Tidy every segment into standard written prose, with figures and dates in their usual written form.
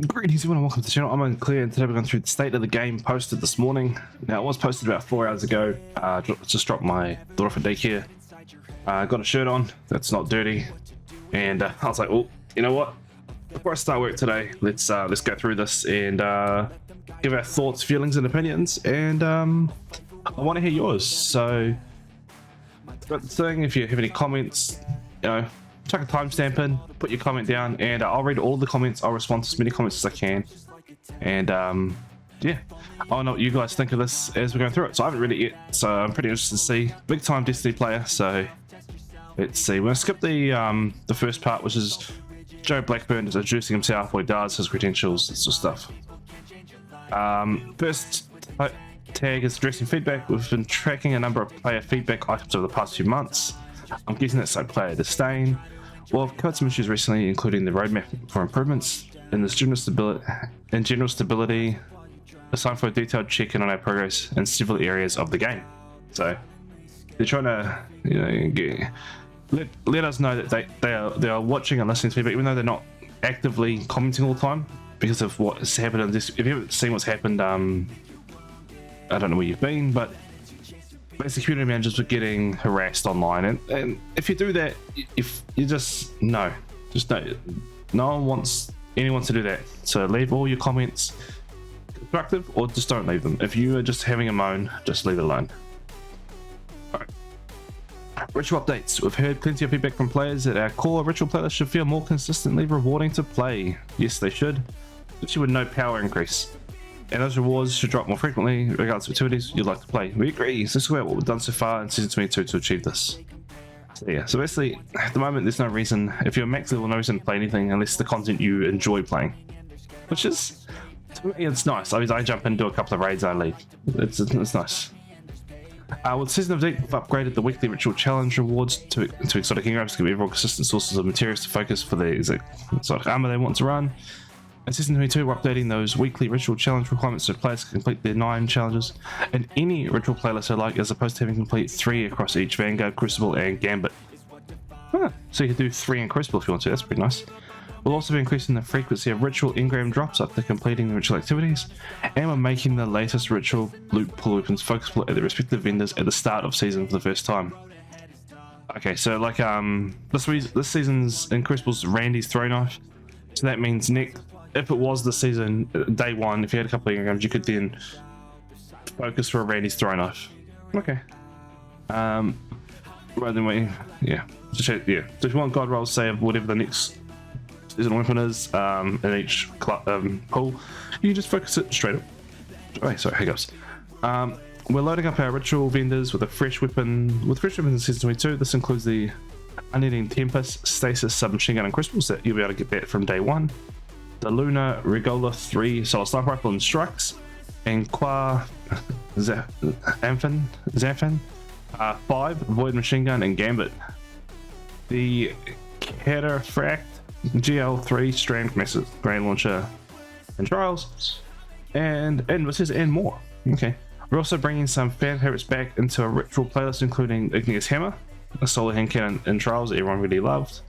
Greetings everyone and welcome to the channel. I'm Unclear and today we're going through the state of the game posted this morning. Now it was posted about 4 hours ago. Just dropped my daughter off at daycare. Got a shirt on that's not dirty, and I was like, oh, you know what? Before I start work today, let's go through this and give our thoughts, feelings, and opinions. And I want to hear yours. So, got the thing. If you have any comments, you know, chuck a timestamp in, put your comment down, and I'll read all the comments. I'll respond to as many comments as I can, and yeah, I don't know what you guys think of this as we're going through it. So I haven't read it yet, so I'm pretty interested to see. Big time Destiny player, so let's see. We're gonna skip the first part, which is Joe Blackburn is introducing himself, what he does, his credentials, that sort of stuff. First tag is addressing feedback. We've been tracking a number of player feedback items over the past few months. I'm guessing that's like player disdain. Well, I've covered some issues recently, including the roadmap for improvements in the general stability, a sign for a detailed check-in on our progress in several areas of the game. So they're trying to, you know, let us know that they are watching and listening to feedback, even though they're not actively commenting all the time because of what has happened in this. If you haven't seen what's happened, I don't know where you've been, but basically community managers were getting harassed online, and if you do that, if you just no one wants anyone to do that. So leave all your comments constructive, or just don't leave them. If you are just having a moan, just leave it alone. Alright. Ritual updates. We've heard plenty of feedback from players that our core ritual playlist should feel more consistently rewarding to play. Yes, they should, especially with no power increase. And those rewards should drop more frequently, regardless of activities you'd like to play. We agree. So this is what we've done so far in Season 22 to achieve this. So yeah, so basically, at the moment, there's no reason, if you're max level, no reason to play anything unless the content you enjoy playing. Which is, to me, it's nice. I mean, I jump in, do a couple of raids, I leave. It's nice. With Season of Deep, we've upgraded the weekly ritual challenge rewards to exotic engrams to give everyone consistent sources of materials to focus for the exotic armor they want to run. In Season 22, we're updating those weekly ritual challenge requirements so players can complete their 9 challenges in any ritual playlist they like, as opposed to having to complete 3 across each Vanguard, Crucible, and Gambit. So you can do 3 in Crucible if you want to, that's pretty nice. We'll also be increasing the frequency of ritual engram drops after completing the ritual activities, and we're making the latest ritual loot pull weapons focusable at the respective vendors at the start of season for the first time. Okay, so like this season's in Crucible's Randy's throw knife, so that means if it was the season, day 1, if you had a couple of engrams, you could then focus for a Randy's throw knife. Okay. Right then just if you want god rolls, say of whatever the next season weapon is in each pool, you can just focus it straight up. Oh, sorry, hiccups. We're loading up our ritual vendors with a fresh weapon. With fresh weapons in Season 22, this includes the Unending Tempest, Stasis, Submachine Gun, and Crucibles that you'll be able to get that from day 1. The Luna Regola 3 Solid Sniper Rifle and Strikes, and Qua Zamfin 5 Void Machine Gun and Gambit. The Cataphract GL3 Strand Massive Grand Launcher and Trials, and this and more. Okay. We're also bringing some fan favorites back into a ritual playlist, including Igneous Hammer, a solar hand cannon and Trials that everyone really loved,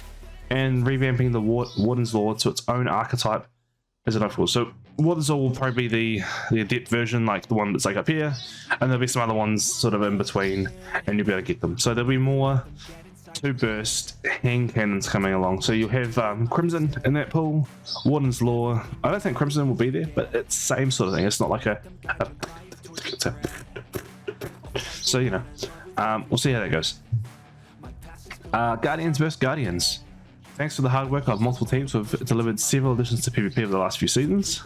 and revamping the Warden's Law to its own archetype as an overall. So Warden's Law will probably be the adept version, like the one that's like up here, and there'll be some other ones sort of in between, and you'll be able to get them. So there'll be more 2-burst hand cannons coming along. So you'll have Crimson in that pool, Warden's Law. I don't think Crimson will be there, but it's the same sort of thing. It's not like so you know, we'll see how that goes. Guardians vs Guardians. Thanks for the hard work of multiple teams, we've delivered several additions to PvP over the last few seasons,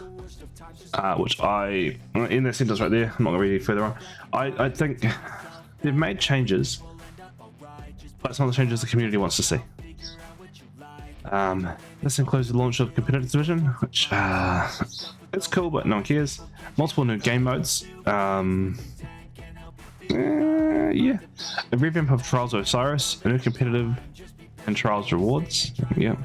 which in that sentence right there, I'm not going to read any further on. I think they've made changes, but it's not the changes the community wants to see. This includes the launch of Competitive Division, which it's cool, but no one cares. Multiple new game modes. Yeah. A revamp of Trials of Osiris, a new competitive and Trials rewards. Yeah.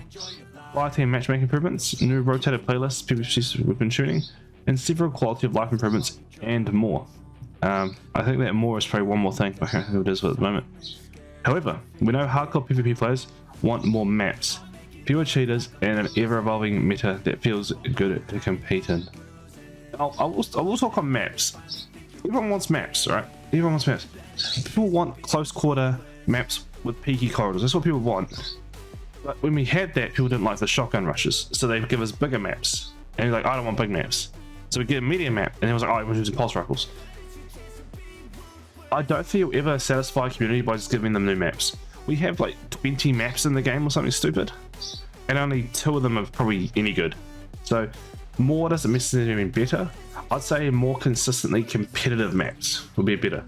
Variety and matchmaking improvements, new rotated playlists, PvP weapon tuning, and several quality of life improvements, and more. I think that more is probably one more thing. I can't think of what it is at the moment. However, we know hardcore PvP players want more maps. fewer cheaters, and an ever-evolving meta that feels good to compete in. I will talk on maps. Everyone wants maps, right? Everyone wants maps. People want close quarter maps with peaky corridors. That's what people want. But when we had that, people didn't like the shotgun rushes, so they give us bigger maps. And you're like, I don't want big maps. So we get a medium map, and it was like, oh, we're using pulse rifles. I don't think you'll ever satisfy a community by just giving them new maps. We have like 20 maps in the game or something stupid, and only 2 of them are probably any good. So more doesn't necessarily mean better. I'd say more consistently competitive maps would be better.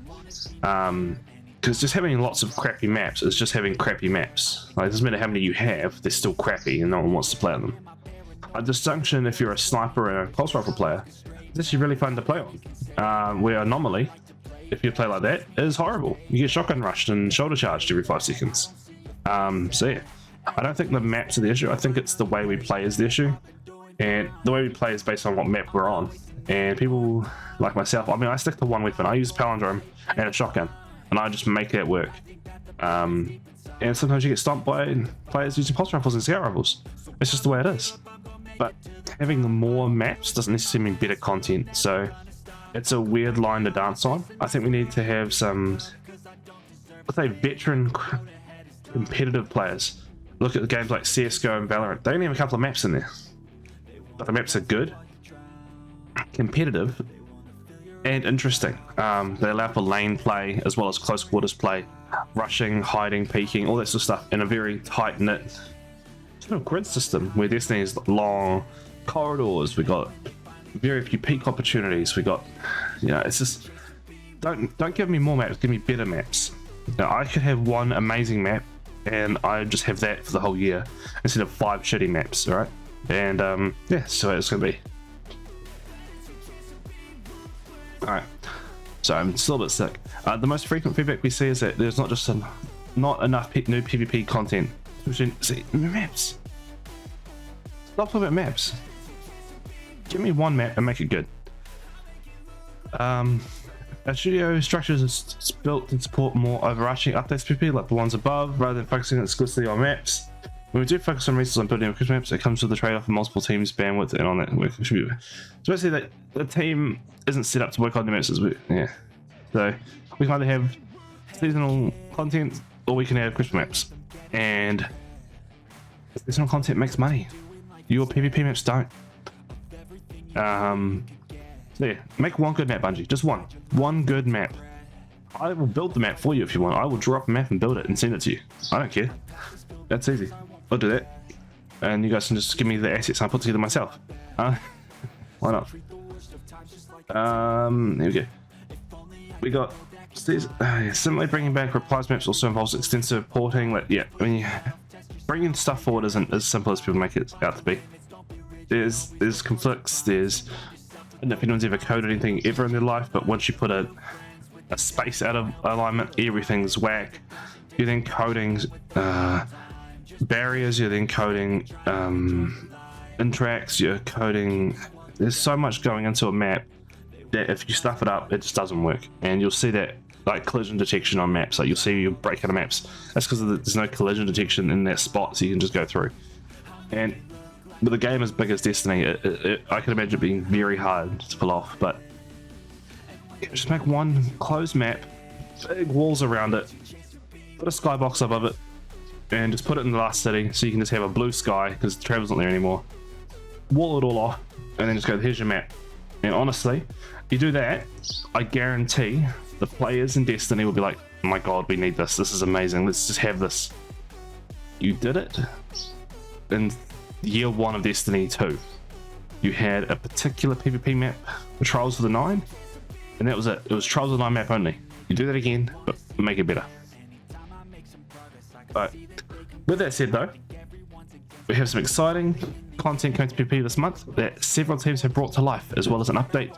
Because just having lots of crappy maps is just having crappy maps. Like, it doesn't matter how many you have, they're still crappy and no one wants to play on them. A distinction if you're a sniper and a pulse rifle player, it's actually really fun to play on. Where Anomaly, if you play like that, is horrible. You get shotgun rushed and shoulder charged every 5 seconds. So yeah, I don't think the maps are the issue. I think it's the way we play is the issue. And the way we play is based on what map we're on. And people like myself, I mean, I stick to one weapon. I use palindrome and a shotgun, and I just make that work. And sometimes you get stomped by players using pulse rifles and scout rifles. It's just the way it is. But having more maps doesn't necessarily mean better content. So it's a weird line to dance on. I think we need to have some, let's say, veteran competitive players. Look at the games like CSGO and Valorant. They only have a couple of maps in there, but the maps are good, competitive, and interesting. They allow for lane play as well as close quarters play, rushing, hiding, peeking, all that sort of stuff in a very tight-knit grid system where Destiny is long corridors. We got very few peak opportunities. We got, you know, it's just, don't give me more maps, give me better maps. Now, I could have one amazing map and I just have that for the whole year instead of 5 shitty maps, right? And yeah, so it's gonna be. Alright, so I'm still a bit sick. The most frequent feedback we see is that there's not enough new PvP content. See, maps. Stop talking about maps. Give me one map and make it good. Our studio structures is built to support more overarching updates PvP like the ones above, rather than focusing exclusively on maps. When we do focus on resources on building crypto maps, it comes with the trade-off of multiple teams, bandwidth, and on that work. So basically, that the team isn't set up to work on the maps. Yeah. So we can either have seasonal content or we can have crypto maps. And seasonal content makes money. Your PvP maps don't. So yeah, make one good map, Bungie. Just one good map. I will build the map for you if you want. I will draw up a map and build it and send it to you. I don't care. That's easy. I'll do that, and you guys can just give me the assets I put together myself. Why not? Here we go. We got similarly bringing back replies maps also involves extensive porting. Like, yeah, I mean, bringing stuff forward isn't as simple as people make it out to be. There's conflicts. There's, I don't know if anyone's ever coded anything ever in their life, but once you put a space out of alignment, everything's whack. You're then coding barriers, you're then coding interacts, you're coding. There's so much going into a map that if you stuff it up, it just doesn't work. And you'll see that like collision detection on maps. Like you'll see you break out of maps. That's because there's no collision detection in that spot, so you can just go through. And with a game as big as Destiny, I can imagine it being very hard to pull off. But yeah, just make one closed map, big walls around it, put a skybox above it, and just put it in the last city so you can just have a blue sky because Travel's not there anymore. Wall it all off, and then just go, here's your map. And honestly, you do that, I guarantee the players in Destiny will be like, oh my god, we need this. This is amazing. Let's just have this. You did it in year 1 of Destiny 2. You had a particular PvP map for Trials of the 9, and that was it. It was Trials of the 9 map only. You do that again, but make it better. But with that said though, we have some exciting content coming to PvP this month that several teams have brought to life, as well as an update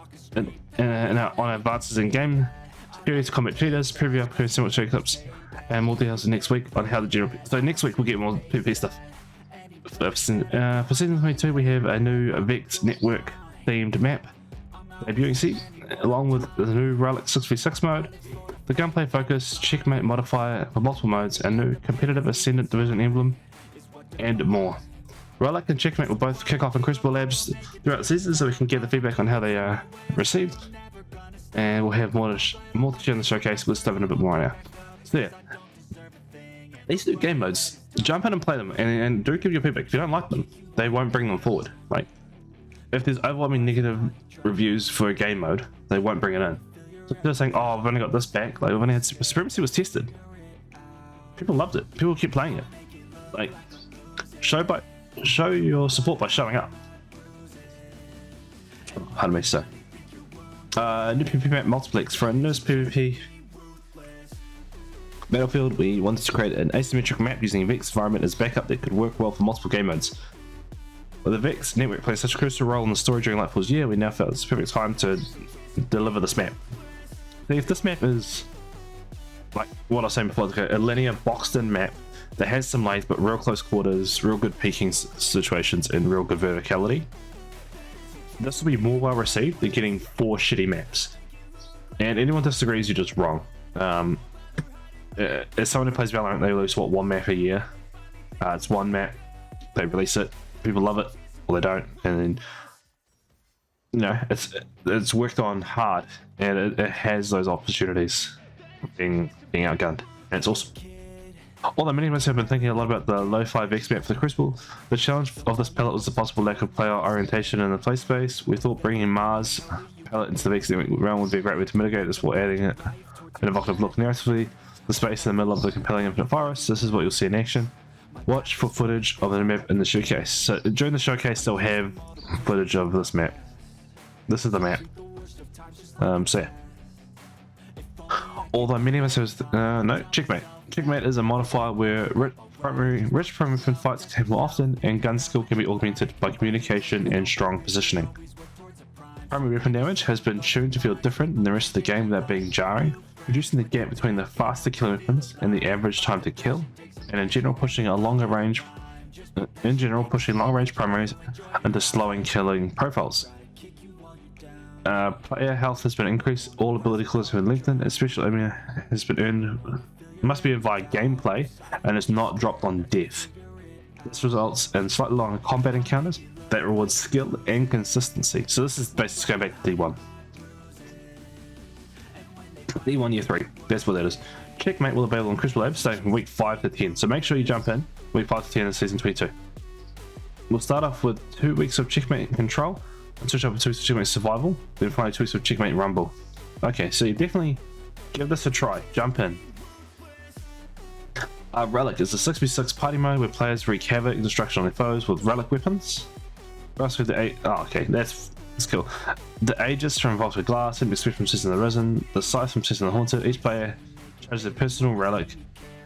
on advances in game security, combat cheaters, preview upcoming similar check clips, and more details next week on how the general. So next week we'll get more PvP stuff. For season 22 we have a new Vex network themed map debuting, along with the new Relic 6v6 mode, the gunplay focus, checkmate modifier for multiple modes, and new competitive Ascendant Division emblem. and more. Relic and Checkmate will both kick off in Crucible Labs throughout the season, so we can get the feedback on how they are received, and we'll have more to share in the showcase. We'll stuff in a bit more now. So yeah, these new game modes, jump in and play them, and do give your feedback. If you don't like them, they won't bring them forward. Like, if there's overwhelming negative reviews for a game mode, they won't bring it in. So they're saying, oh, I've only got this back. Like, we've only had Supremacy was tested. People loved it. People keep playing it. Like, show your support by showing up. Pardon me, sir. New PvP map multiplex for a nurse PvP battlefield. We wanted to create an asymmetric map using a Vex environment as backup that could work well for multiple game modes. With the Vex network plays such a crucial role in the story during Lightfall's year, we now felt it's the perfect time to deliver this map. So if this map is like what I was saying before, a linear boxed-in map that has some length but real close quarters, real good peeking situations, and real good verticality, this will be more well received than getting 4 shitty maps. And anyone disagrees, you're just wrong. As someone who plays Valorant, they release what, 1 map a year. It's 1 map, they release it, people love it, or they don't, and then you know it's worked on hard, and it has those opportunities being outgunned, and it's awesome. Although many of us have been thinking a lot about the lo-fi Vex map for the Crucible, the challenge of this palette was the possible lack of player orientation in the play space. We thought bringing Mars palette into the Vex realm would be a great way to mitigate this while adding an evocative look narratively. The space in the middle of the compelling infinite forest, this is what you'll see in action. Watch for footage of the map in the showcase. So during the showcase they'll have footage of this map. This is the map. So yeah. Although many of us have no, Checkmate. Checkmate is a modifier where rich primary weapon fights can happen more often, and gun skill can be augmented by communication and strong positioning. Primary weapon damage has been shown to feel different than the rest of the game without being jarring, reducing the gap between the faster killing weapons and the average time to kill, and in general pushing long range primaries into slowing killing profiles. Player health has been increased, all ability cores have been lengthened, especially has been earned, must be earned via gameplay, and is not dropped on death. This results in slightly longer combat encounters that rewards skill and consistency. So this is basically going back to D1. D1 Year 3, that's what that is. Checkmate will be available in Crucible Labs starting from week 5 to 10, so make sure you jump in week 5 to 10 in season 22. We'll start off with 2 weeks of Checkmate Control, and switch over to 2 weeks of Checkmate Survival, then finally 2 weeks of Checkmate Rumble. Okay, so you definitely give this a try, jump in. Relic is a 6v6 party mode where players wreak havoc and destruction on their foes with relic weapons. Also the okay, that's cool. The Aegis from Vault of Glass, and Expect from Season of the Risen, the Scythe from Season of the Haunted. Each player charges their personal relic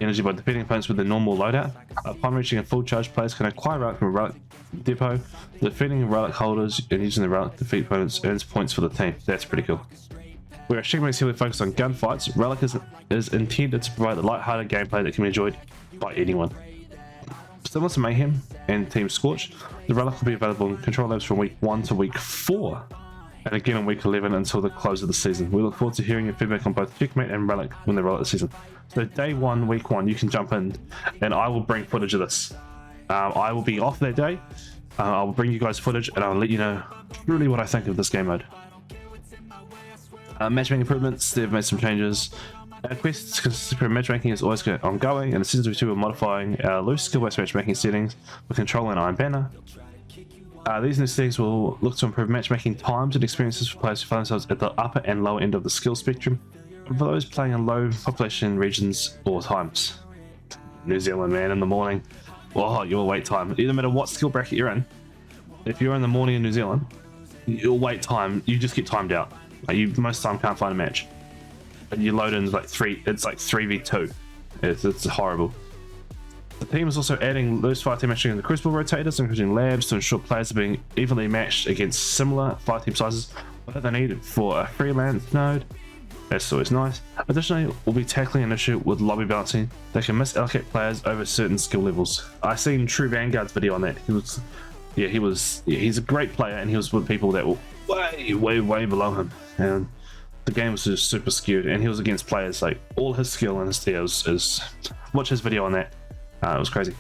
energy by defeating opponents with their normal loadout. Upon reaching a full charge, players can acquire relic from a relic depot. Defeating relic holders and using the relic to defeat opponents earns points for the team. That's pretty cool. Whereas Checkmate is heavily focused on gunfights, Relic is intended to provide a light-hearted gameplay that can be enjoyed by anyone. Similar to Mayhem and Team Scorch, the Relic will be available in Control Labs from week 1 to week 4, and again on week 11 until the close of the season. We look forward to hearing your feedback on both Checkmate and Relic when they roll out the season. So day 1, week 1, you can jump in, and I will bring footage of this. I will be off that day. I will bring you guys footage, and I'll let you know truly what I think of this game mode. Matchmaking improvements, they've made some changes. Quests consistent for matchmaking is always ongoing, and in Season 2 we're modifying our loose skill-based matchmaking settings with Control and Iron Banner. These new settings will look to improve matchmaking times and experiences for players who find themselves at the upper and lower end of the skill spectrum, and for those playing in low population regions or times. New Zealand, man, in the morning. Oh, your wait time. No matter what skill bracket you're in, if you're in the morning in New Zealand, your wait time, you just get timed out. Like you most of the time can't find a match, and you load in like 3v2. It's horrible. The team is also adding loose fire team matching in the Crucible rotators, including labs, to ensure players are being evenly matched against similar fire team sizes without the need for a freelance node. That's always nice. Additionally, we'll be tackling an issue with lobby balancing that can misallocate players over certain skill levels. I seen True Vanguard's video on that. He's a great player, and he was with people that were way below him, and the game was just super skewed, and he was against players like all his skill and his steals is watch his video on that. It was crazy.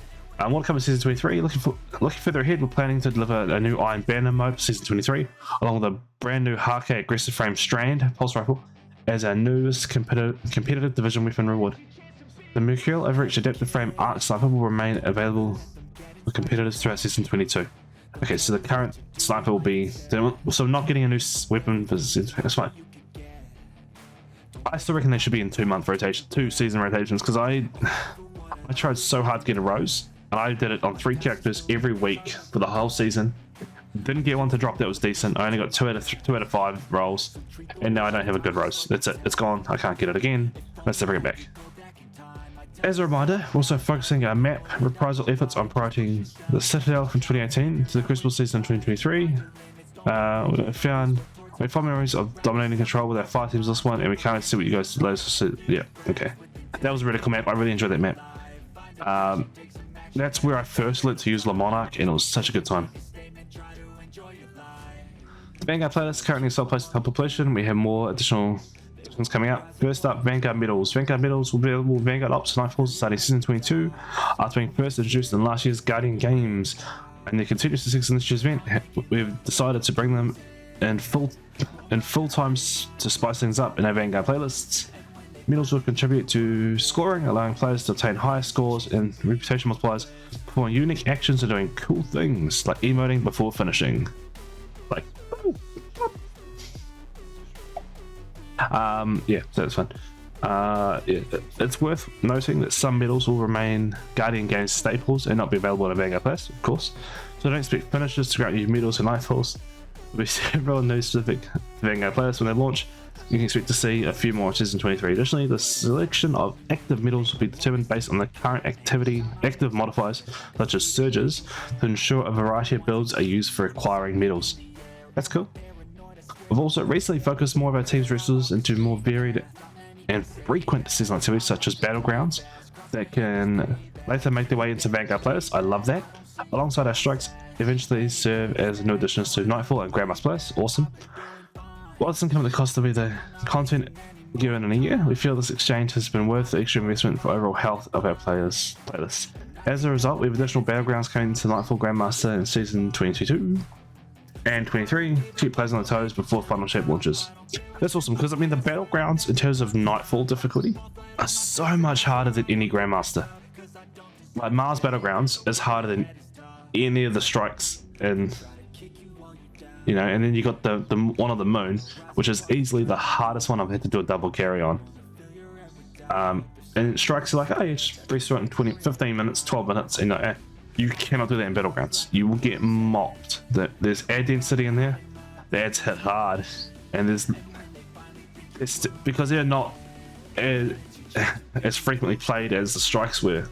What comes season 23? Looking further ahead, we're planning to deliver a new Iron Banner mode for season 23, along with a brand new Hake aggressive frame Strand pulse rifle as our newest competitive division weapon reward. The Mercurial Overreach adaptive frame arc sniper will remain available for competitors throughout season 22. Okay, so the current sniper will be, so we're not getting a new weapon for season. That's fine. I still reckon they should be in 2 season rotations, because I tried so hard to get a rose, and I did it on 3 characters every week for the whole season. Didn't get one to drop that was decent. I only got 2 out of 5 rolls, and now I don't have a good rose. That's it. It's gone. I can't get it again. Let's bring it back. As a reminder, we're also focusing our map reprisal efforts on prioritizing the Citadel from 2018 to the Crucible season 2023. We found memories of dominating control with our 5 teams this one, and we can't see what you guys did. Yeah, okay. That was a really cool map. I really enjoyed that map. That's where I first learned to use Le Monarch, and it was such a good time. The Vanguard playlist currently self-posted top completion. We have more additional additions coming up. First up, Vanguard Medals. Vanguard Medals will be available with Vanguard Ops and Nightfalls starting season 22, after being first introduced in last year's Guardian Games. And they continue to success in this year's event. We've decided to bring them in full times to spice things up in our Vanguard playlists. Medals will contribute to scoring, allowing players to obtain higher scores and reputation multipliers, performing unique actions and doing cool things like emoting before finishing. Like, yeah, so that's fun. Yeah, it's worth noting that some medals will remain Guardian Games staples and not be available in a Vanguard class, of course. So don't expect finishers to grant you medals and Nightfalls. There'll be several new specific Vanguard players when they launch. You can expect to see a few more in season 23. Additionally, the selection of active medals will be determined based on the current active modifiers, such as surges, to ensure a variety of builds are used for acquiring medals. That's cool. We've also recently focused more of our team's resources into more varied and frequent season activities, such as battlegrounds, that can later make their way into Vanguard playlists. I love that. Alongside our strikes, eventually serve as new additions to Nightfall and Grandma's Place. Awesome. While it doesn't come at the cost of either content given in a year, we feel this exchange has been worth the extra investment for overall health of our playlists. As a result, we have additional battlegrounds coming to Nightfall Grandmaster in season 22 and 23 to keep players on the toes before final shape launches. That's awesome, because I mean the battlegrounds in terms of Nightfall difficulty are so much harder than any Grandmaster. Like Mars Battlegrounds is harder than any of the strikes, and you know, and then you got the one on the moon, which is easily the hardest one I've had to do a double carry on. And strikes are like, oh, you just breeze through it in 15 minutes, 12 minutes, and you cannot do that in Battlegrounds. You will get mopped. There's air density in there. The ads hit hard, and it's because they're not as frequently played as the strikes were.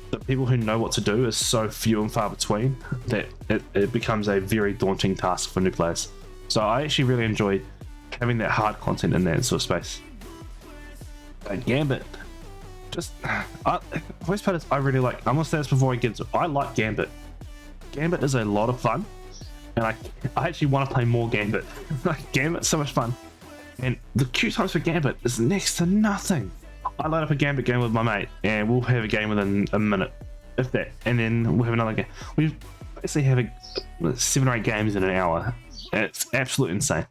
The people who know what to do is so few and far between that it becomes a very daunting task for new players. So I actually really enjoy having that hard content in that sort of space. Gambit, voice part is I really like. I'm gonna say this before I get to. I like Gambit. Gambit is a lot of fun, and I actually want to play more Gambit. Like Gambit's so much fun, and the queue times for Gambit is next to nothing. I load up a Gambit game with my mate, and we'll have a game within a minute, if that, and then we'll have another game. We basically have 7 or 8 games in an hour. And it's absolutely insane.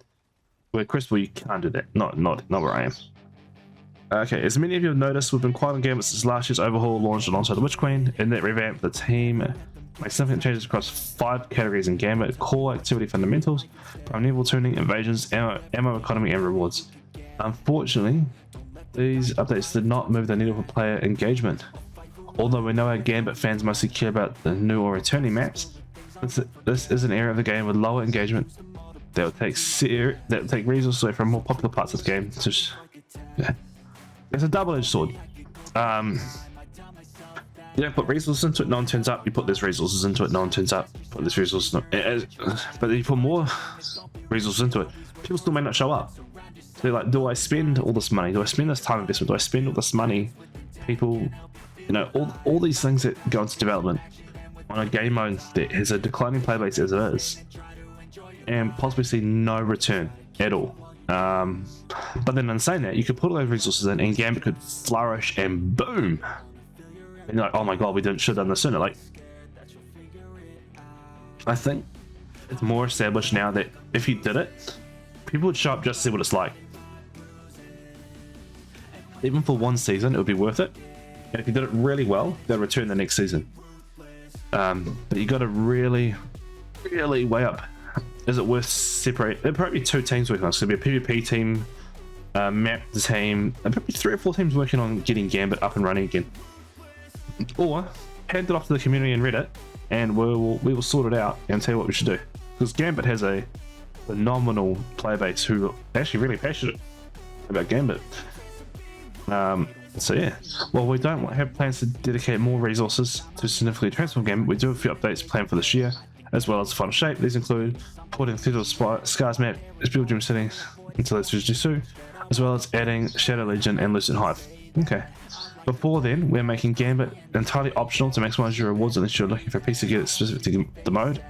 With Crystal, you can't do that. Not where I am. Okay, as many of you have noticed, we've been quiet on Gambit since last year's overhaul launched alongside the Witch Queen. In that revamp, the team made significant changes across 5 categories in Gambit: core, activity, fundamentals, primeval tuning, invasions, ammo economy, and rewards. Unfortunately, these updates did not move the needle for player engagement. Although we know our Gambit fans mostly care about the new or returning maps, this is an area of the game with lower engagement that will take resources away from more popular parts of the game. It's a double-edged sword. You don't put resources into it, no one turns up. You put less resources into it, no one turns up. Put less resources into it. But you put more resources into it, people still may not show up. They're like, do I spend all this money? Do I spend this time investment? Do I spend all this money? People, you know, all these things that go into development on a game mode that has a declining player base as it is, and possibly see no return at all. But then in saying that, you could put all those resources in, and Gambit could flourish, and boom, And you're like, oh my god, we should have done this sooner. Like, I think it's more established now that if you did it, people would show up just to see what it's like. Even for one season, it would be worth it. And if you did it really well, they'll return the next season. But you got to really weigh up. Is it worth separate? There'll probably be two teams working on it. So there'll be a PvP team, map team, and probably 3 or 4 teams working on getting Gambit up and running again. Or hand it off to the community and Reddit, and we will sort it out and tell you what we should do. Because Gambit has a phenomenal player base who are actually really passionate about Gambit. So yeah, while we don't have plans to dedicate more resources to significantly transform Gambit, we do have a few updates planned for this year, as well as the final shape. These include porting Theodore Scars map, Build Dream settings into Let's Jujutsu, as well as adding Shadow Legion and Lucent Hive. Okay. Before then, we're making Gambit entirely optional to maximize your rewards unless you're looking for a piece to get it specific to the mode.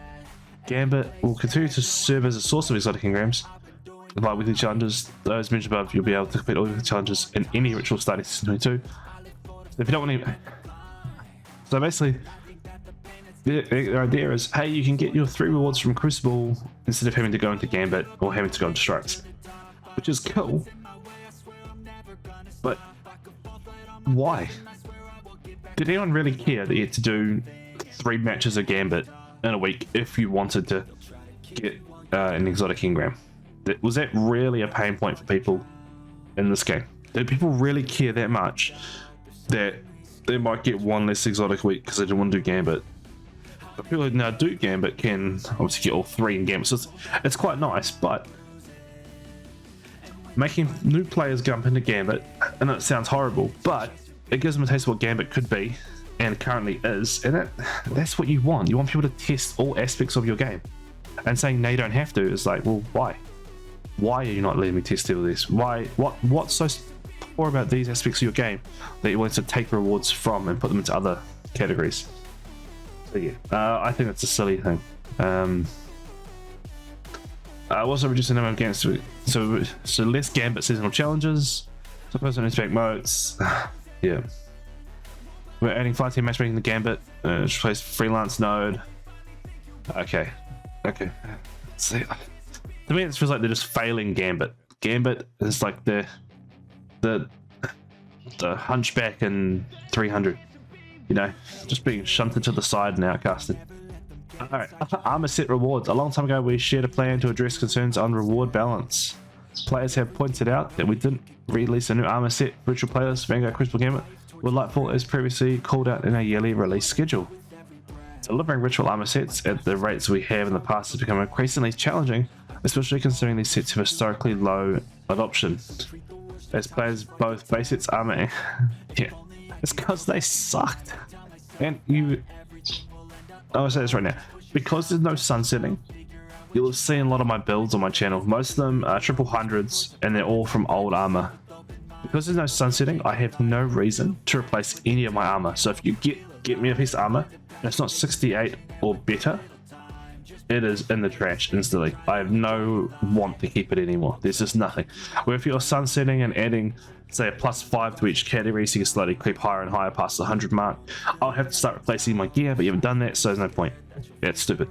Gambit will continue to serve as a source of exotic engrams. Like weekly challenges, those mentioned above, you'll be able to complete all the challenges in any ritual starting season 22. If you don't want to... So basically, the idea is, hey, you can get your 3 rewards from Crucible instead of having to go into Gambit or having to go into Strikes. Which is cool. But why? Did anyone really care that you had to do 3 matches of Gambit in a week if you wanted to get an exotic engram? Was that really a pain point for people in this game? Did people really care that much that they might get 1 less exotic week because they didn't want to do Gambit? But people who now do Gambit can obviously get all 3 in Gambit, so it's quite nice, but making new players jump into Gambit, and it sounds horrible, but it gives them a taste of what Gambit could be and currently is, and that's what you want. You want people to test all aspects of your game, and saying no, you don't have to is like, well, why? Why are you not letting me test all this? Why? What's so poor about these aspects of your game that you want to take rewards from and put them into other categories? So yeah, I think that's a silly thing. Also reducing the number of games, so less Gambit seasonal challenges, suppose on inspect modes. Yeah, we're adding 5-team matchmaking to Gambit, replace freelance node. Okay. See, to me, it feels like they're just failing Gambit. Gambit is like the Hunchback in 300, you know, just being shunted to the side and outcasted. Alright, armor set rewards. A long time ago, we shared a plan to address concerns on reward balance. Players have pointed out that we didn't release a new armor set for ritual players. Vanguard Crucible Gambit were Lightfall as previously called out in our yearly release schedule. Delivering ritual armor sets at the rates we have in the past has become increasingly challenging, especially considering these sets have historically low adoption. As players both base sets armor yeah, it's because they sucked. And I'll say this right now, because there's no sunsetting, you'll have seen a lot of my builds on my channel. Most of them are 100s and they're all from old armor. Because there's no sunsetting, I have no reason to replace any of my armor. So if you get me a piece of armor and it's not 68 or better, it is in the trash instantly. I have no want to keep it anymore. There's just nothing. Where if you're sunsetting and adding, say, a +5 to each category, so you can slowly creep higher and higher past the 100 mark, I'll have to start replacing my gear, but you haven't done that, so there's no point. Yeah, it's stupid.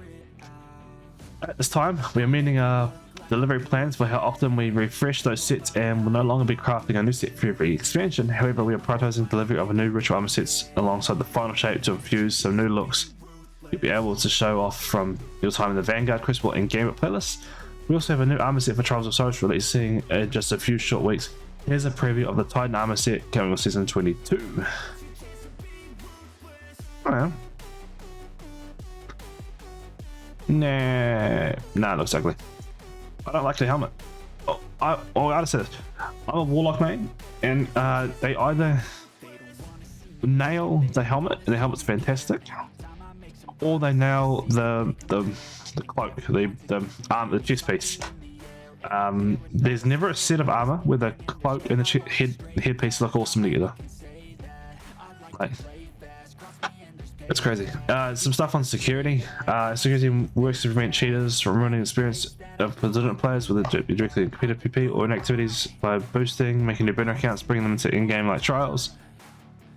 At this time, we're amending our delivery plans for how often we refresh those sets, and will no longer be crafting a new set for every expansion. However, we are prioritizing delivery of a new ritual armor sets alongside the final shape to infuse some new looks you'll be able to show off from your time in the Vanguard, Crucible, and Gambit playlists. We also have a new armor set for Trials of Souls releasing in just a few short weeks. Here's a preview of the Titan armor set coming with season 22. Well, nah, it looks ugly. I don't like the helmet. I gotta say this. I'm a Warlock main, and they either nail the helmet, and the helmet's fantastic, or they nail the cloak, the chest piece. There's never a set of armor where the cloak and the headpiece look awesome together. Like, it's crazy. Some stuff on security. Security works to prevent cheaters from ruining the experience of legitimate players, whether directly in competitive PP or in activities by boosting, making new banner accounts, bringing them into in-game like trials.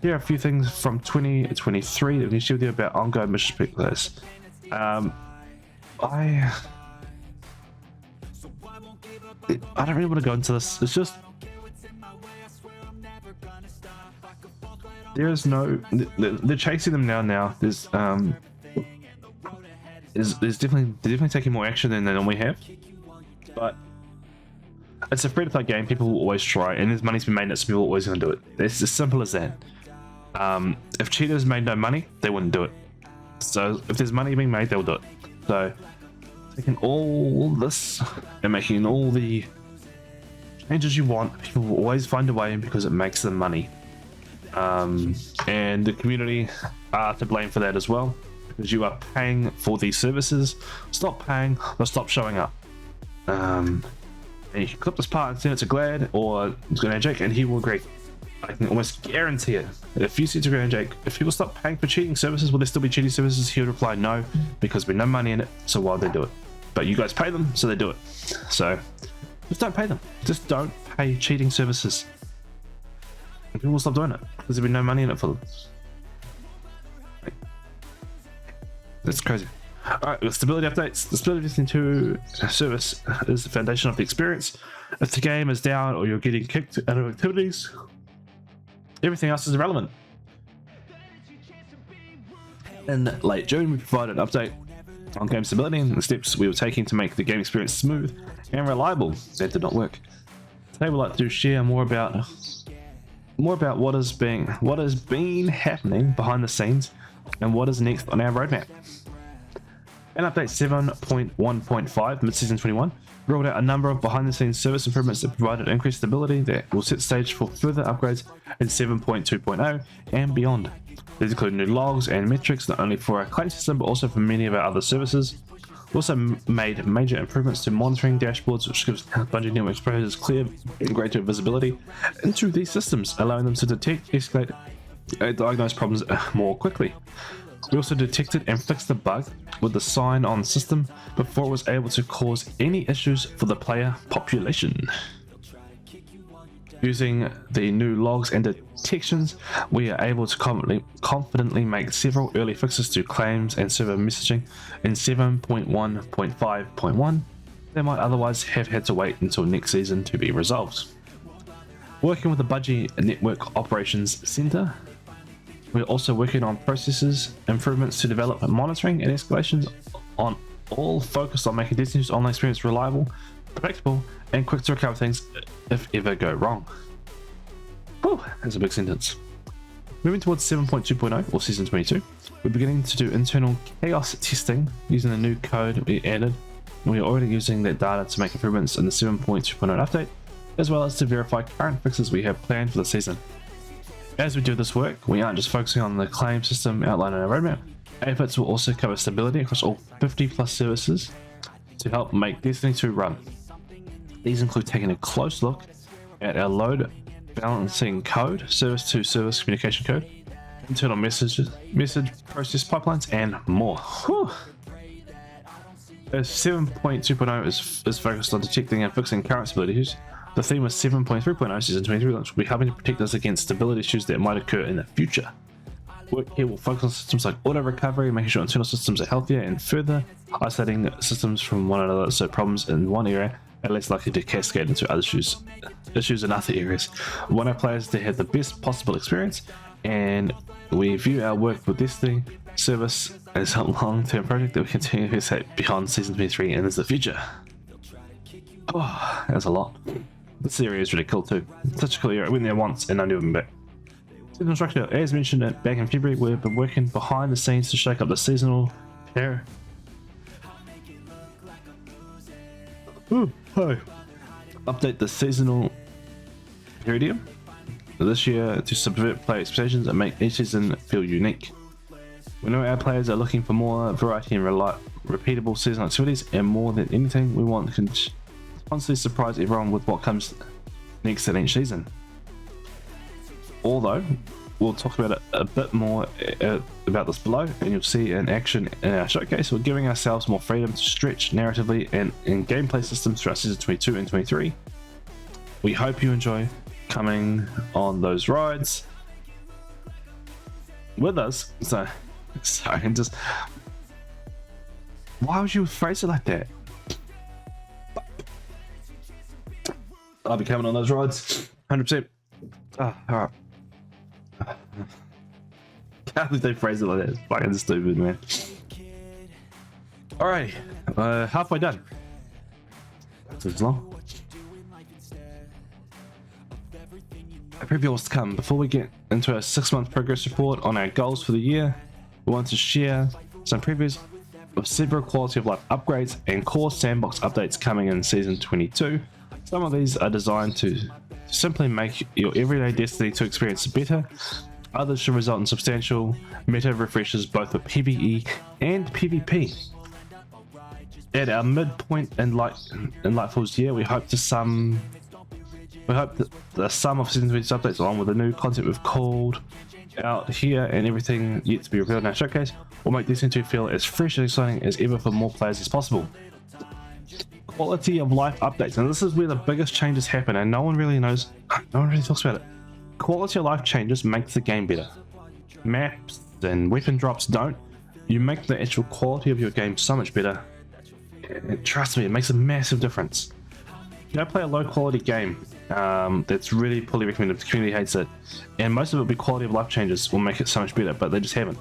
Here are a few things from 2023 that we can share with you about ongoing mission players. I don't really want to go into this. It's just there is no. They're chasing them now. There's definitely taking more action than they normally have, but it's a free-to-play game. People will always try, and there's money's been made, so people are always going to do it. It's as simple as that. If cheaters made no money, they wouldn't do it. So if there's money being made, they'll do it. So taking all this and making all the changes you want, people will always find a way because it makes them money. And the community are to blame for that as well, because you are paying for these services. Stop paying, they'll stop showing up. And you can clip this part and send it to Glad or to Jake, and he will agree. I can almost guarantee it. If you see to Jake, if people stop paying for cheating services, will there still be cheating services? He would reply no, because there's no money in it, so why would they do it? But you guys pay them, so they do it. So just don't pay them. Just don't pay cheating services. And people will stop doing it because there'll be no money in it for them. That's crazy. Alright, with stability updates. The stability to service is the foundation of the experience. If the game is down or you're getting kicked out of activities, everything else is irrelevant. In late June, we provided an update on game stability and the steps we were taking to make the game experience smooth and reliable. That did not work. Today we'd like to share more about what has been happening behind the scenes and what is next on our roadmap. In update 7.1.5 mid-season 21, we rolled out a number of behind-the-scenes service improvements that provided increased stability that will set the stage for further upgrades in 7.2.0 and beyond. These include new logs and metrics not only for our claim system but also for many of our other services. We also made major improvements to monitoring dashboards, which gives Bungie Network players clear and greater visibility into these systems, allowing them to detect, escalate, and diagnose problems more quickly. We also detected and fixed the bug with the sign-on system before it was able to cause any issues for the player population. Using the new logs and detections, we are able to confidently make several early fixes to claims and server messaging in 7.1.5.1 that might otherwise have had to wait until next season to be resolved. Working with the Bungie Network Operations Center, we're also working on processes improvements to develop monitoring and escalations on all focused on making Destiny's online experience reliable, predictable, and quick to recover things if ever go wrong. Whew, that's a big sentence. Moving towards 7.2.0 or season 22, we're beginning to do internal chaos testing using the new code we added, and we are already using that data to make improvements in the 7.2.0 update, as well as to verify current fixes we have planned for the season. As we do this work, we aren't just focusing on the claim system outlined in our roadmap. Efforts will also cover stability across all 50 plus services to help make Destiny 2 run. These include taking a close look at our load balancing code, service to service communication code, internal message process pipelines, and more. Whew. As 7.2.0 is focused on detecting and fixing current stability issues, the theme of 7.3.0 season 23 launch will be helping to protect us against stability issues that might occur in the future. Work here will focus on systems like auto recovery, making sure internal systems are healthier, and further isolating systems from one another so problems in one area are less likely to cascade into other issues in other areas. We want our players to have the best possible experience, and we view our work with Destiny service as a long-term project that we continue to set beyond season 23 and into the future. Oh, that's a lot. This area is really cool too. Such a cool area. I went there once and I knew them back. Seasonal structure. As mentioned back in February, we've been working behind the scenes to shake up the seasonal pair. Update the seasonal periodium this year to subvert player expectations and make each season feel unique. We know our players are looking for more variety and repeatable seasonal activities, and more than anything, we want to constantly surprise everyone with what comes next in each season. Although we'll talk about it a bit more about this below, and you'll see in action in our showcase. We're giving ourselves more freedom to stretch narratively and in gameplay systems throughout season 22 and 23. We hope you enjoy coming on those rides, with us. So sorry, just why would you phrase it like that? I'll be coming on those rides, 100%. All right. Can't believe they phrase it like that. It's fucking stupid, man. Alright, halfway done. That's long. A preview was to come. Before we get into our 6-month progress report on our goals for the year, we want to share some previews of several quality of life upgrades and core sandbox updates coming in season 22. Some of these are designed to simply make your everyday Destiny 2 experience better. Others should result in substantial meta refreshes both for PvE and PvP. At our midpoint in Lightfall's year, we hope that the sum of season 22 updates, along with the new content we've called out here and everything yet to be revealed in our showcase, will make Destiny 2 feel as fresh and exciting as ever for more players as possible. Quality of life updates, and this is where the biggest changes happen, and no one really talks about it. Quality of life changes makes the game better. Maps and weapon drops don't. You make the actual quality of your game so much better. And trust me, it makes a massive difference. You don't play a low quality game that's really poorly recommended, the community hates it, and most of it will be quality of life changes will make it so much better, but they just haven't.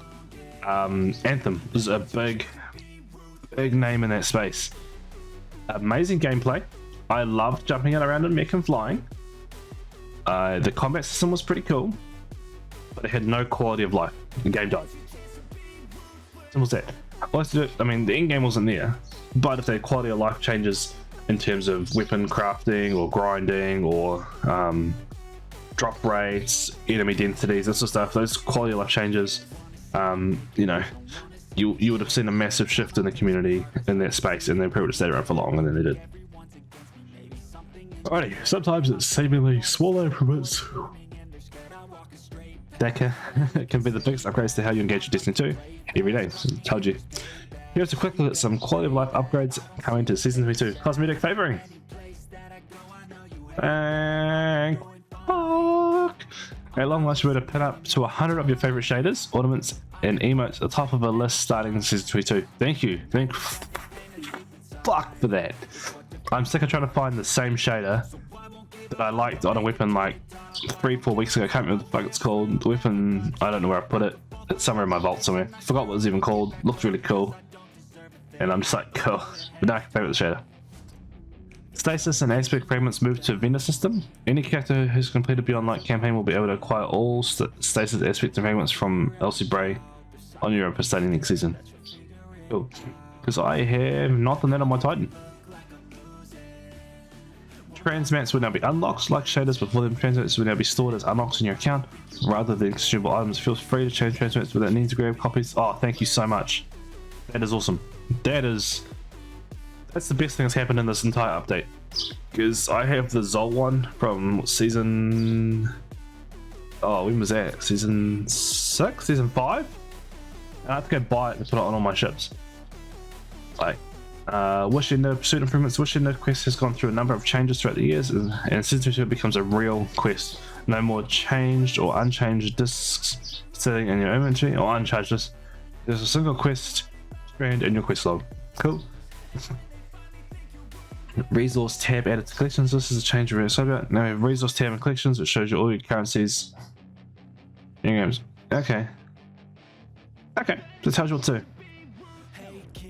Anthem is a big name in that space. Amazing gameplay. I loved jumping around in mech and flying. The combat system was pretty cool, but it had no quality of life. The game died. Simple as that. I mean, the in-game wasn't there, but if the quality of life changes in terms of weapon crafting or grinding or drop rates, enemy densities, that sort of stuff, those quality of life changes, you know, you would have seen a massive shift in the community in that space, and they probably would have stayed around for long, and then they did. Alrighty, sometimes it's seemingly swallow from its that can be the biggest upgrades to how you engage with Destiny 2 every day. So, told you. Here's a quick look at some quality of life upgrades coming to season 22. Cosmetic favoring. And fuck. A long list where to put up to 100 of your favorite shaders, ornaments, and emotes at the top of a list starting in season 22. Thank you. Fuck for that. I'm sick of trying to find the same shader that I liked on a weapon like 3-4 weeks ago. I can't remember what the fuck it's called. The weapon, I don't know where I put it. It's somewhere in my vault somewhere. Forgot what it was even called. Looked really cool. And I'm just like, cool. But now I can play with the shader. Stasis and aspect fragments move to vendor system. Any character who's completed Beyond Light campaign will be able to acquire all stasis aspect and fragments from Elsie Bray on Europa starting next season. Cool. Because I have not done that on my Titan. Transmats will now be unlocked like shaders before them. Transmats will now be stored as unlocks in your account rather than consumable items. Feel free to change transmats without needing to grab copies. Oh, thank you so much. That is awesome. That's the best thing that's happened in this entire update. Because I have the Zol one from season... Oh, when was that? Season 6? Season 5? And I have to go buy it and put it on all my ships. Like... Wish Ender Pursuit Improvements. Wish Ender quest has gone through a number of changes throughout the years, and season 2 becomes a real quest. No more changed or unchanged discs sitting in your inventory or uncharged discs. There's a single quest strand in your quest log. Cool. Resource tab added to collections. This is a change we're excited about. Now we have resource tab in collections, which shows you all your currencies in games. Okay, so it tells you what to do.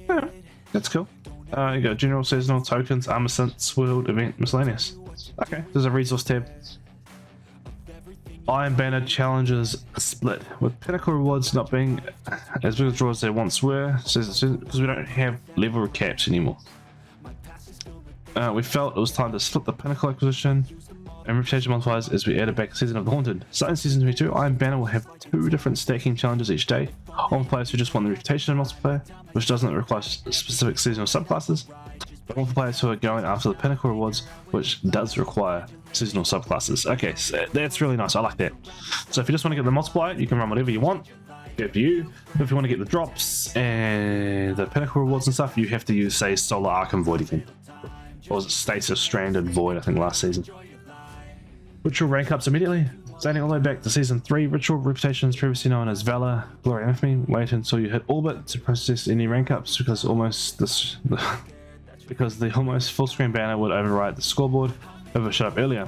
Yeah, that's cool. You got general, seasonal, tokens, armor synths, world, event, miscellaneous. Okay, there's a resource tab. Iron Banner challenges split, with pinnacle rewards not being as big a draw as they once were, because we don't have level caps anymore. We felt it was time to split the pinnacle acquisition and reputation multipliers as we added back Season of the Haunted. Starting Season 22, Iron Banner will have 2 different stacking challenges each day. One for players who just want the reputation multiplier, which doesn't require specific seasonal subclasses, but one for players who are going after the pinnacle rewards, which does require seasonal subclasses. Okay, so that's really nice. I like that. So if you just want to get the multiplier, you can run whatever you want. Good for you. If you want to get the drops and the pinnacle rewards and stuff, you have to use, say, Solar Arc and Void again. Or was it Stasis, Strand, and Void, I think, last season. Which will rank ups immediately. Dating all the way back to Season 3, Ritual Reputations, previously known as Valor, Glory and Infamy. Wait until you hit Orbit to process any rank ups because the almost full screen banner would overwrite the scoreboard over shut up earlier.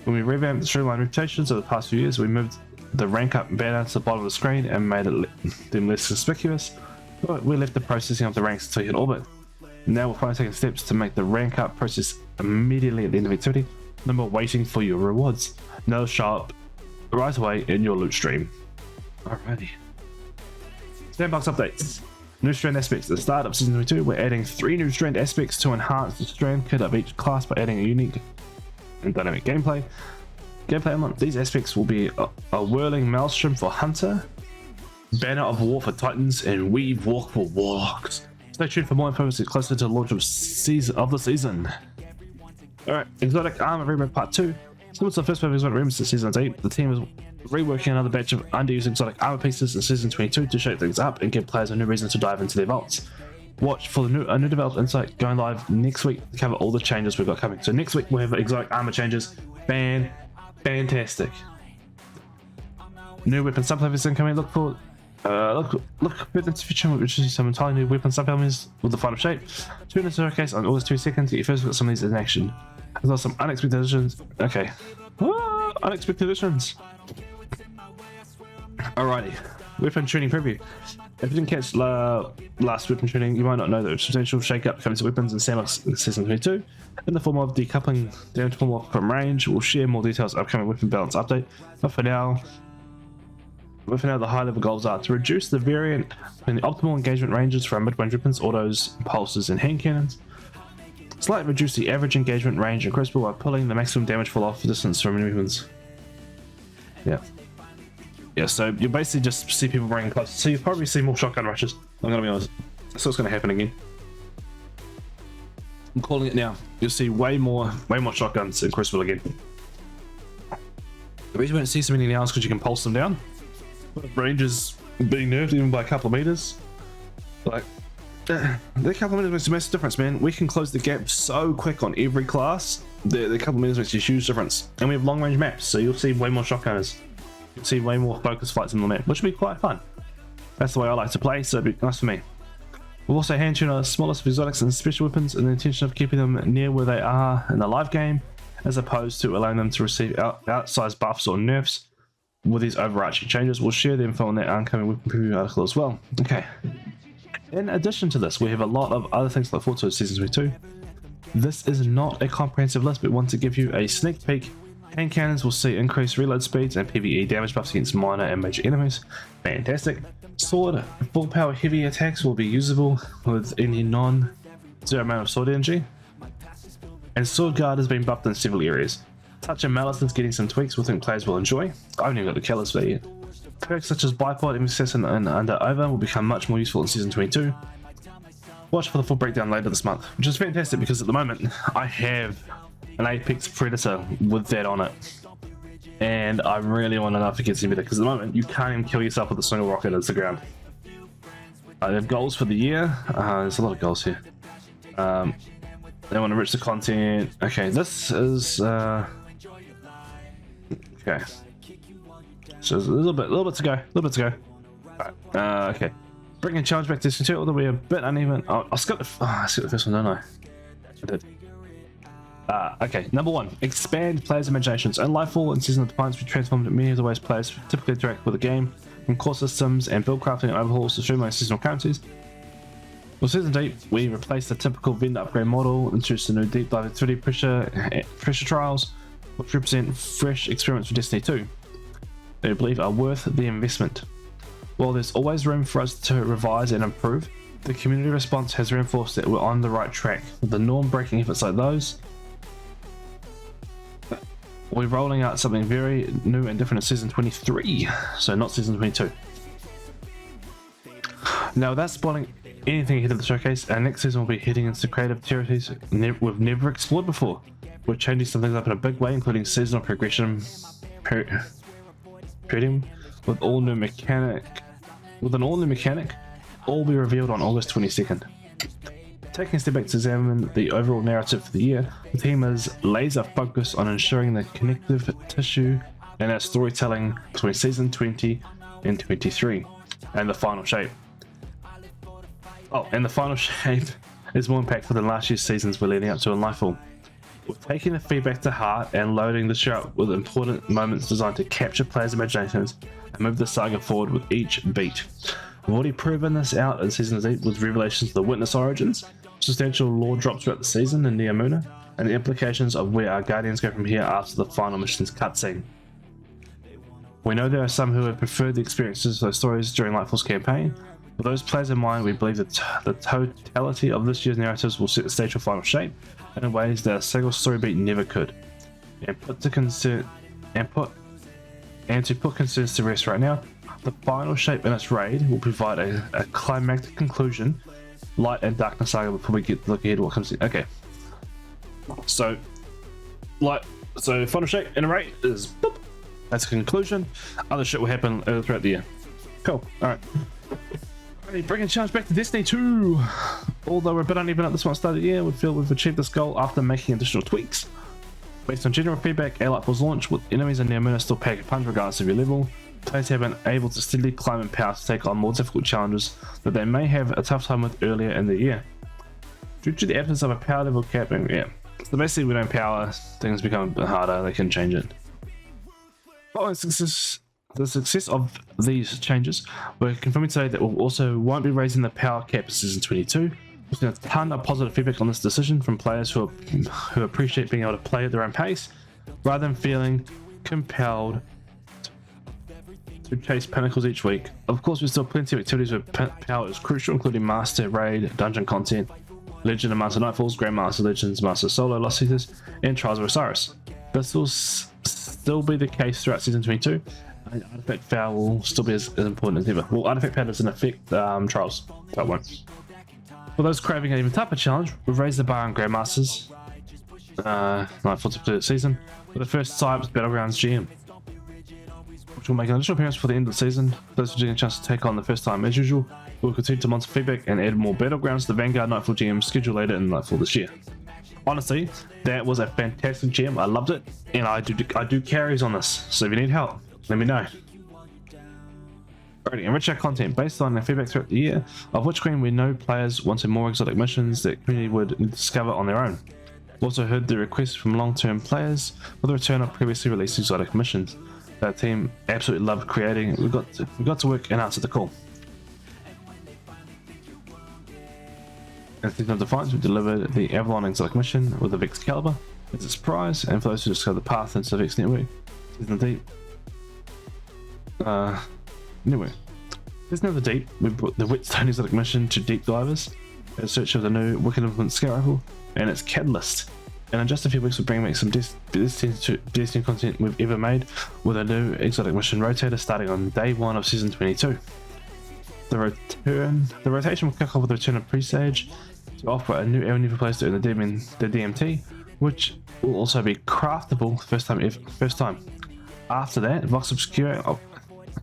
When we revamped the streamlined reputations over the past few years, we moved the rank up banner to the bottom of the screen and made them less conspicuous, but we left the processing of the ranks until you hit Orbit. Now we're finally taking steps to make the rank up process immediately at the end of activity, no more waiting for your rewards. Now show up right away in your loot stream. Alrighty. Sandbox updates. New strand aspects. At the start of Season 22, we're adding 3 new strand aspects to enhance the strand kit of each class by adding a unique and dynamic gameplay. Element. These aspects will be a whirling maelstrom for Hunter, Banner of War for Titans, and Weave Walk for Warlocks. Stay tuned for more info as we get closer to the launch of the season. Alright, Exotic Armor Remake Part 2. Similar to the first wave of Exotic Remake since Season 8, the team is reworking another batch of underused exotic armor pieces in Season 22 to shake things up and give players a new reason to dive into their vaults. Watch for a new developed insight going live next week to cover all the changes we've got coming. So next week we'll have exotic armor changes. Fantastic. New weapon subclasses incoming. Look for further into the future, which is some entirely new weapon subclasses with the final shape. Tune into the showcase on August 22nd to get first look at some of these in action. There's also some unexpected additions. Okay. Unexpected additions. Alrighty. Weapon tuning preview. If you didn't catch last weapon tuning, you might not know that a substantial shake-up coming to weapons in Sandbox in Season 22 in the form of decoupling damage from range. We'll share more details upcoming weapon balance update, but for now the high-level goals are to reduce the variant in the optimal engagement ranges for our mid-range weapons, autos, pulses, and hand cannons. Slightly reduce the average engagement range and crucible by pulling the maximum damage fall off distance from enemy weapons. Yeah, so you'll basically just see people bringing close. So you'll probably see more shotgun rushes. I'm gonna be honest. That's what's gonna happen again. I'm calling it now. You'll see way more shotguns in Crucible again. The reason we don't see so many now is because you can pulse them down. Range is being nerfed even by a couple of meters. Like, the couple of meters makes a massive difference, man. We can close the gap so quick on every class. The couple of meters makes a huge difference. And we have long range maps, so you'll see way more shotgunners. You'll see way more focus fights on the map, which will be quite fun. That's the way I like to play, so it'd be nice for me. We'll also hand tune our smallest of exotics and special weapons in the intention of keeping them near where they are in the live game, as opposed to allowing them to receive outsized buffs or nerfs. With these overarching changes, we'll share the info on that oncoming weapon preview article as well. Okay. In addition to this, we have a lot of other things to look forward to in Season 22. This is not a comprehensive list, but we want to give you a sneak peek. Hand cannons will see increased reload speeds and PvE damage buffs against minor and major enemies. Fantastic. Sword full power heavy attacks will be usable with any non-zero amount of sword energy. And Sword Guard has been buffed in several areas. Touch and Malice is getting some tweaks we think players will enjoy. I haven't even got the killers for that yet. Perks such as Bipod, Assassin, and Under Over will become much more useful in Season 22. Watch for the full breakdown later this month, which is fantastic because at the moment I have an Apex Predator with that on it. And I really want to know if it gets any better because at the moment you can't even kill yourself with a single rocket into the ground. They have goals for the year. There's a lot of goals here. They want to enrich the content. Okay, this is okay. So there's a little bit to go. Alright, okay. Bringing challenge back to Season 2, although we're a bit uneven. I skipped the first one, don't I? I did. Okay, number 1, expand players' imaginations. In Lightfall and Season of Defiance, we transformed many of the ways players typically interact with the game, from core systems and build crafting and overhauls to streamline seasonal currencies. With Season 8, we replaced the typical vendor upgrade model, introduced a new deep dive activity pressure trials, which represent fresh experiments for Destiny 2. That we believe are worth the investment. While there's always room for us to revise and improve, the community response has reinforced that we're on the right track. With the norm-breaking efforts like those, we're rolling out something very new and different in Season 23, so not Season 22. Now, without spoiling anything ahead of the showcase, our next season will be heading into creative territories we've never explored before. We're changing some things up in a big way, including seasonal progression, with an all new mechanic, all be revealed on August 22nd. Taking a step back to examine the overall narrative for the year, the team is laser focused on ensuring the connective tissue and our storytelling between season 20 and 23, and the final shape. Oh, and the final shape is more impactful than last year's seasons we're leading up to in Nightfall. We're taking the feedback to heart and loading the show up with important moments designed to capture players' imaginations and move the saga forward with each beat. We've already proven this out in Season 8 with revelations of the Witness origins, substantial lore drops throughout the season in Niamuna, and the implications of where our Guardians go from here after the final mission's cutscene. We know there are some who have preferred the experiences of those stories during Nightfall's campaign. With those players in mind, we believe that the totality of this year's narratives will set the stage for final shape in ways that a single story beat never could. And to put concerns to rest right now, the final shape in its raid will provide a climactic conclusion, light and darkness saga, before we get to look ahead at what comes in. Okay. So final shape in a raid is boop. That's a conclusion. Other shit will happen throughout the year. Cool. Alright. Bringing challenge back to Destiny 2. Although we're a bit uneven at this one start of the year, we feel we've achieved this goal after making additional tweaks. Based on general feedback, Lightfall's launch, with enemies in Niamuna still pack a punch regardless of your level, players have been able to steadily climb in power to take on more difficult challenges that they may have a tough time with earlier in the year. Due to the absence of a power level capping, so basically we don't power, things become a bit harder, they can change it. Following the success of these changes, we're confirming today that we also won't be raising the power cap in Season 22. We've seen a ton of positive feedback on this decision from players who appreciate being able to play at their own pace, rather than feeling compelled to chase pinnacles each week. Of course, there's still plenty of activities where power is crucial, including Master, Raid, Dungeon content, Legend and Master Nightfalls, Grandmaster Legends, Master Solo, Lost Eaters, and Trials of Osiris. This will still be the case throughout Season 22. Artifact power will still be as important as ever. Well, artifact power doesn't affect Trials, that won't. For those craving an even tougher challenge, we've raised the bar on Grandmasters, Nightfall to the season, with the first Cybers Battlegrounds GM, which will make an additional appearance for the end of the season. Those who get a chance to take on the first time as usual, we'll continue to monitor feedback and add more Battlegrounds to the Vanguard Nightfall GM scheduled later in Nightfall this year. Honestly, that was a fantastic GM, I loved it, and I do carries on this, so if you need help, let me know. Alrighty, enrich our content based on the feedback throughout the year, of which Queen we know players wanted more exotic missions that community would discover on their own. We've also heard the requests from long-term players for the return of previously released exotic missions that our team absolutely loved creating. We got to work and answer the call. In Season of Defiance, we delivered the Avalon exotic mission with the Vex Caliber as its prize, and for those who discover the path into the Vex network, Season of the Deep. Anyway, Season of the Deep, we brought the Whetstone exotic mission to deep divers in search of the new Wicked Influence Scout Rifle and its catalyst. And in just a few weeks, we'll bring back some Destiny content we've ever made with a new exotic mission rotator starting on day 1 of Season 22. The rotation will kick off with the return of Presage to offer a new avenue for players to earn the DMT, which will also be craftable first time. After that, Vox Obscura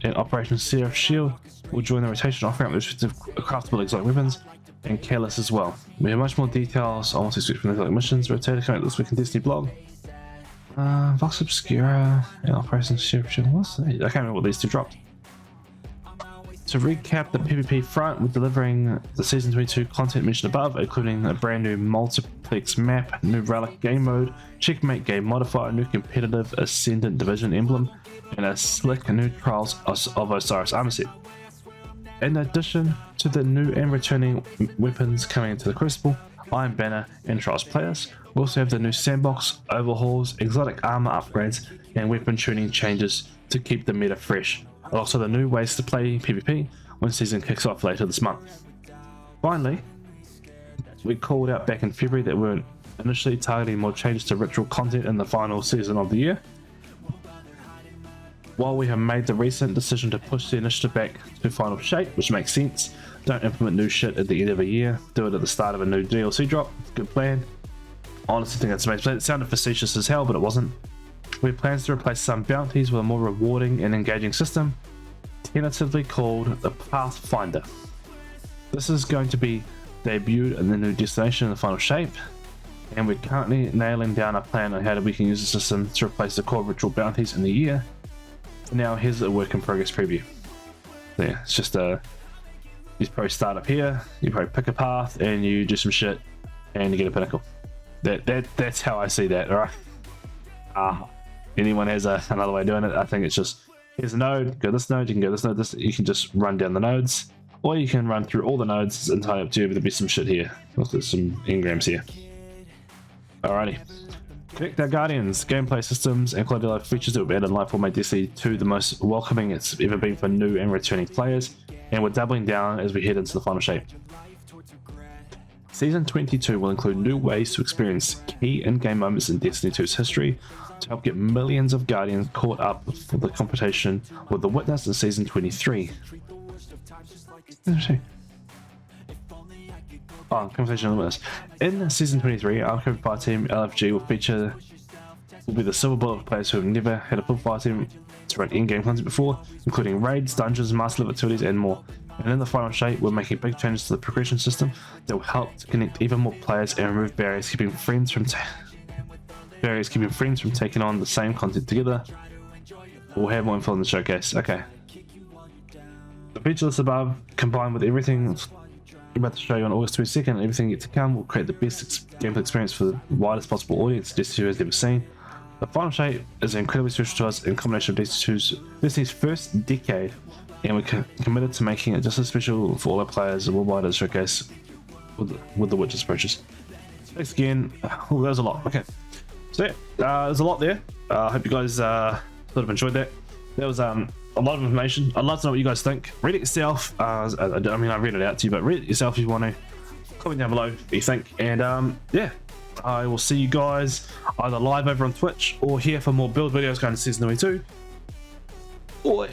and Operation Seraph Shield will join the rotation, offering up respective craftable exotic weapons and Careless as well. We have much more details on what to expect from the exotic missions rotator coming out this week in Destiny blog. Vox Obscura and Operation Seraph Shield. What's that? I can't remember what these two dropped. To recap the PvP front, we're delivering the Season 22 content mentioned above, including a brand new multiplex map, new relic game mode, checkmate game modifier, new competitive Ascendant Division emblem, and a slick new Trials of Osiris armor set. In addition to the new and returning weapons coming into the Crucible, Iron Banner, and Trials players, we also have the new sandbox overhauls, exotic armor upgrades, and weapon tuning changes to keep the meta fresh. Also the new ways to play PvP when season kicks off later this month. Finally, we called out back in February that we were initially targeting more changes to ritual content in the final season of the year. While we have made the recent decision to push the initiative back to final shape, which makes sense, don't implement new shit at the end of a year, do it at the start of a new DLC drop. Good plan. I honestly think that's amazing. It sounded facetious as hell, but it wasn't. We have plans to replace some bounties with a more rewarding and engaging system, tentatively called the Pathfinder. This is going to be debuted in the new destination in the final shape, and we're currently nailing down a plan on how we can use the system to replace the core ritual bounties in the year Now here's a work in progress preview. Yeah, it's just you probably start up here, you probably pick a path and you do some shit and you get a pinnacle. That's how I see that. All right. Anyone has another way of doing it? I think it's just, here's a node, go this node, you can go this node, this. You can just run down the nodes, or you can run through all the nodes. It's entirely up to you, but there'll be some shit here. Look at some engrams here. Alrighty. Connect our guardians, gameplay systems, and quality of life features that will be added in life will make Destiny 2 the most welcoming it's ever been for new and returning players, and we're doubling down as we head into the final shape. Season 22 will include new ways to experience key in-game moments in Destiny 2's history to help get millions of Guardians caught up for the competition with the Witness in Season 23. Conversation on the Witness. In Season 23, our current fire team LFG will be the silver bullet for players who have never had a full fire team to run in-game content before, including raids, dungeons, master level activities, and more. And in the final shape, we're making big changes to the progression system that will help to connect even more players and remove barriers keeping friends from taking on the same content together. We'll have more info in the showcase. Okay. The feature list above, combined with everything I'm about to show you on August 22nd and everything yet to come, will create the best gameplay experience for the widest possible audience Destiny 2 has ever seen. The final shape is incredibly special to us in combination of Destiny's first decade, and we're committed to making it just as special for all our players worldwide as showcase with the Witcher's approaches. Thanks again. Oh, that was a lot. Okay. So yeah, there's a lot there. I hope you guys sort of enjoyed that. That was a lot of information. I'd love to know what you guys think. Read it yourself. I mean, I read it out to you, but read it yourself if you want to. Comment down below what you think. And yeah, I will see you guys either live over on Twitch or here for more build videos going to Season 22.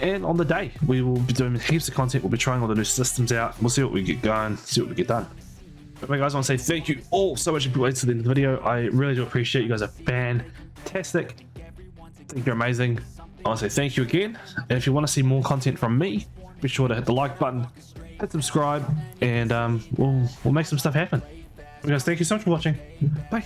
And on the day, we will be doing heaps of content. We'll be trying all the new systems out. We'll see what we get going, see what we get done. But guys, I want to say thank you all so much for waiting to the end of the video. I really do appreciate you guys are fantastic. I think you're amazing. I want to say thank you again. And if you want to see more content from me, be sure to hit the like button, hit subscribe, and we'll make some stuff happen. Guys, thank you so much for watching. Bye.